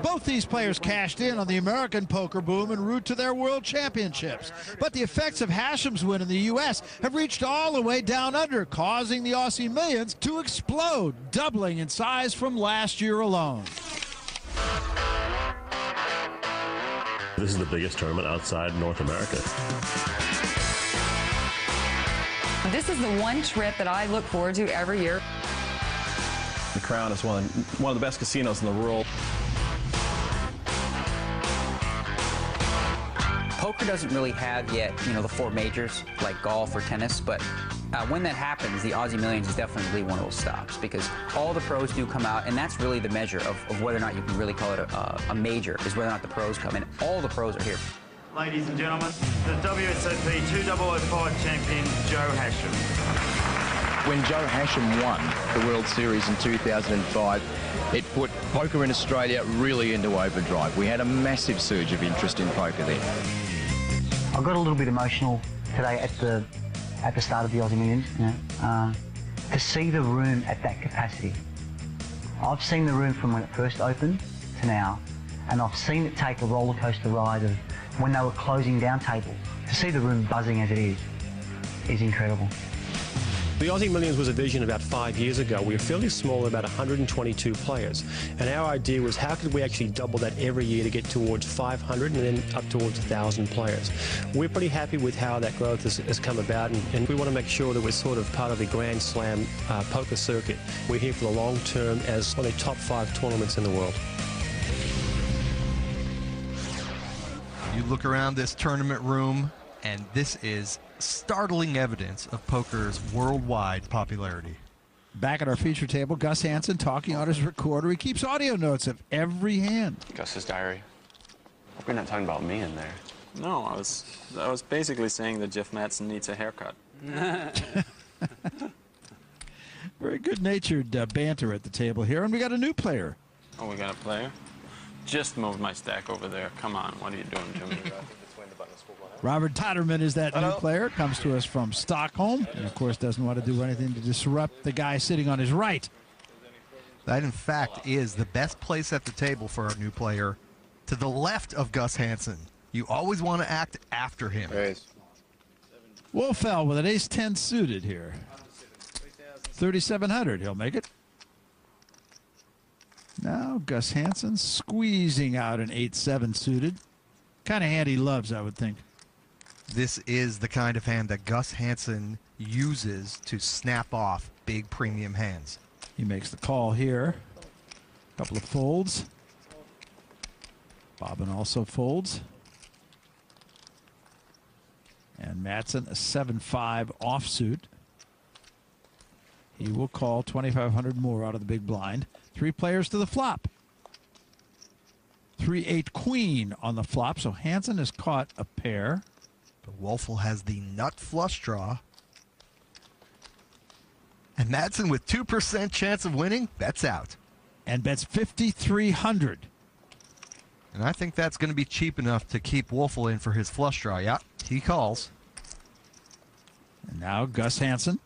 Both these players cashed in on the American poker boom en route to their world championships. But the effects of Hasham's win in the U.S. have reached all the way down under, causing the Aussie Millions to explode, doubling in size from last year alone. This is the biggest tournament outside North America. This is the one trip that I look forward to every year. The Crown is one of the best casinos in the world. Poker doesn't really have yet, the four majors like golf or tennis, but when that happens, the Aussie Millions is definitely one of those stops because all the pros do come out, and that's really the measure of whether or not you can really call it a major, is whether or not the pros come in. All the pros are here. Ladies and gentlemen, the WSOP 2005 champion, Joe Hasham. When Joe Hasham won the World Series in 2005, it put poker in Australia really into overdrive. We had a massive surge of interest in poker then. I got a little bit emotional today at the start of the Aussie Millions, to see the room at that capacity. I've seen the room from when it first opened to now, and I've seen it take a roller coaster ride of when they were closing down tables. To see the room buzzing as it is incredible. The Aussie Millions was a vision about 5 years ago. We were fairly small, about 122 players. And our idea was how could we actually double that every year to get towards 500 and then up towards 1,000 players. We're pretty happy with how that growth has come about, and we want to make sure that we're sort of part of the Grand Slam poker circuit. We're here for the long term as one of the top 5 tournaments in the world. You look around this tournament room, and this is startling evidence of poker's worldwide popularity. Back at our feature table, Gus Hansen talking on his recorder. He keeps audio notes of every hand. Gus's diary. Hope you're not talking about me in there. No, I was basically saying that Jeff Madsen needs a haircut. Very good-natured banter at the table here, and we got a new player. Oh, we got a player? Just moved my stack over there. Come on, what are you doing, Jimmy? Robert Totterman is that new player. Comes to us from Stockholm. And, of course, doesn't want to do anything to disrupt the guy sitting on his right. That, in fact, is the best place at the table for our new player. To the left of Gus Hansen. You always want to act after him. Wolfell with an ace-10 suited here. 3,700. He'll make it. Now Gus Hansen squeezing out an 8-7 suited. Kind of hand he loves, I would think. This is the kind of hand that Gus Hansen uses to snap off big premium hands. He makes the call here. A couple of folds. Bobbin also folds. And Madsen a 7-5 offsuit. He will call 2,500 more out of the big blind. 3 players to the flop. 3-8 queen on the flop, so Hansen has caught a pair. But Woelfel has the nut flush draw. And Madsen with 2% chance of winning, bets out. And bets 5,300. And I think that's going to be cheap enough to keep Woelfel in for his flush draw. Yeah, he calls. And now Gus Hansen.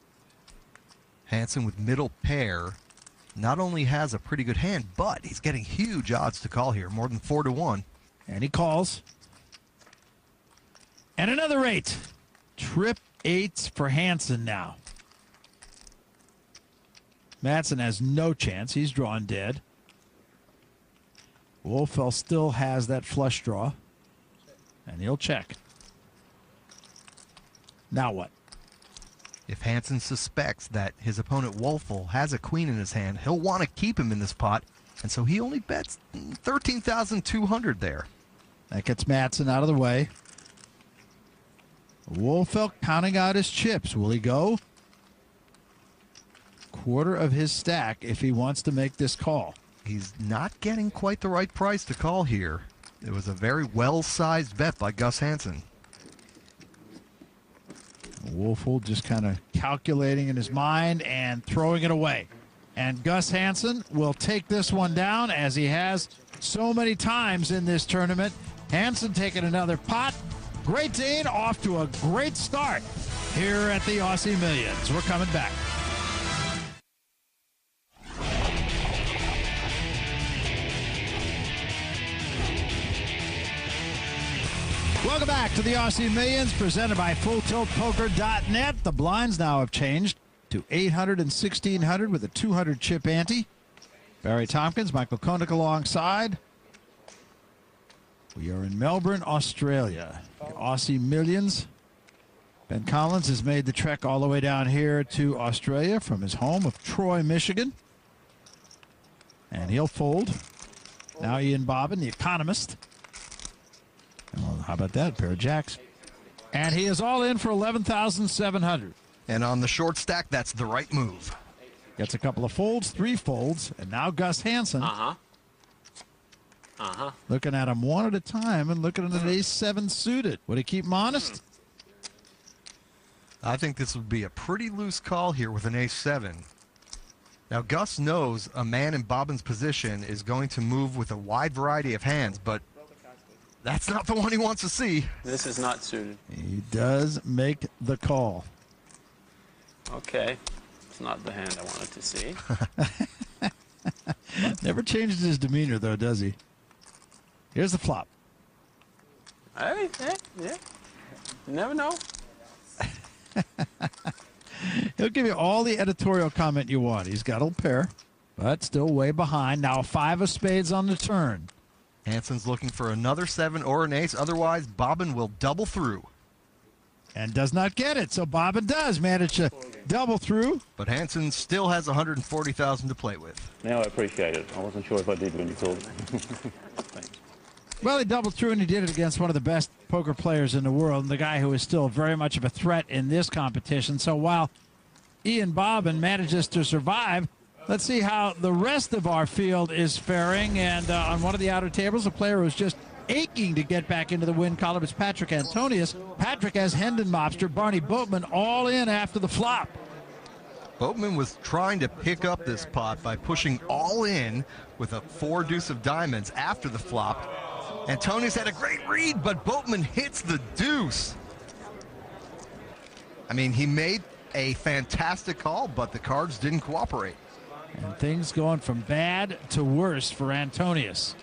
Hansen with middle pair not only has a pretty good hand, but he's getting huge odds to call here, more than 4-1. And he calls. And another 8. Trip 8s for Hansen now. Madsen has no chance. He's drawn dead. Wolfell still has that flush draw. And he'll check. Now what? If Hansen suspects that his opponent Woelfel has a queen in his hand, he'll want to keep him in this pot. And so he only bets 13,200 there. That gets Madsen out of the way. Wolfell counting out his chips. Will he go? Quarter of his stack if he wants to make this call. He's not getting quite the right price to call here. It was a very well-sized bet by Gus Hansen. Woelfel just kind of calculating in his mind and throwing it away. And Gus Hansen will take this one down as he has so many times in this tournament. Hansen taking another pot. Great Dane off to a great start here at the Aussie Millions. We're coming back. Welcome back to the Aussie Millions, presented by FullTiltPoker.net. The blinds now have changed to 800 and 1600 with a 200 chip ante. Barry Tompkins, Michael Koenig alongside. We are in Melbourne, Australia. The Aussie Millions. Ben Collins has made the trek all the way down here to Australia from his home of Troy, Michigan. And he'll fold. Now Ian Bobbin, the economist. Well, how about that? A pair of jacks. And he is all in for 11,700. And on the short stack, that's the right move. Gets a couple of folds, 3 folds, and now Gus Hansen. Looking at him one at a time and looking at an ace-7 suited. Would he keep him honest? I think this would be a pretty loose call here with an ace-7. Now, Gus knows a man in Bobbin's position is going to move with a wide variety of hands, but that's not the one he wants to see. This is not suited. He does make the call. Okay. It's not the hand I wanted to see. Never changes his demeanor, though, does he? Here's the flop. Hey, yeah. You never know. He'll give you all the editorial comment you want. He's got a pair, but still way behind. Now 5 of spades on the turn. Hansen's looking for another 7 or an ace. Otherwise, Bobbin will double through. And does not get it. So Bobbin does manage to double through. But Hansen still has 140,000 to play with. Now I appreciate it. I wasn't sure if I did when you called. Thanks. Well, he doubled through, and he did it against one of the best poker players in the world, and the guy who is still very much of a threat in this competition. So while Ian Bobbin manages to survive, let's see how the rest of our field is faring. And on one of the outer tables, a player who's just aching to get back into the win column is Patrick Antonius. Patrick has Hendon Mobster, Barney Boatman all in after the flop. Boatman was trying to pick up this pot by pushing all in with a 4 deuce of diamonds after the flop. Antonius had a great read, but Boatman hits the deuce. I mean, he made a fantastic call, but the cards didn't cooperate. And things going from bad to worse for Antonius.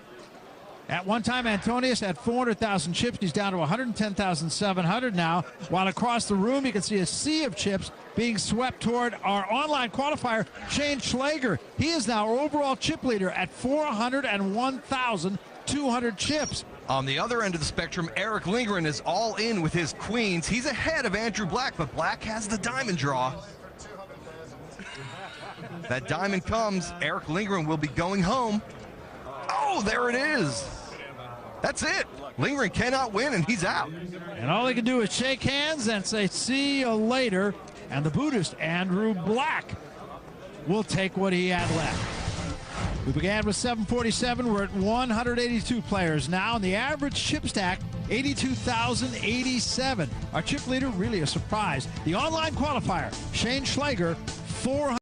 At one time, Antonius had 400,000 chips. He's down to 110,700 now. While across the room, you can see a sea of chips being swept toward our online qualifier, Shane Schlager. He is now our overall chip leader at 401,200 chips. On the other end of the spectrum, Eric Lindgren is all in with his queens. He's ahead of Andrew Black, but Black has the diamond draw. That diamond comes. Eric Lindgren will be going home. Oh, there it is. That's it. Lindgren cannot win, and he's out. And all they can do is shake hands and say, see you later. And the Buddhist, Andrew Black, will take what he had left. We began with 747. We're at 182 players now, and the average chip stack, 82,087. Our chip leader, really a surprise. The online qualifier, Shane Schlager, 400.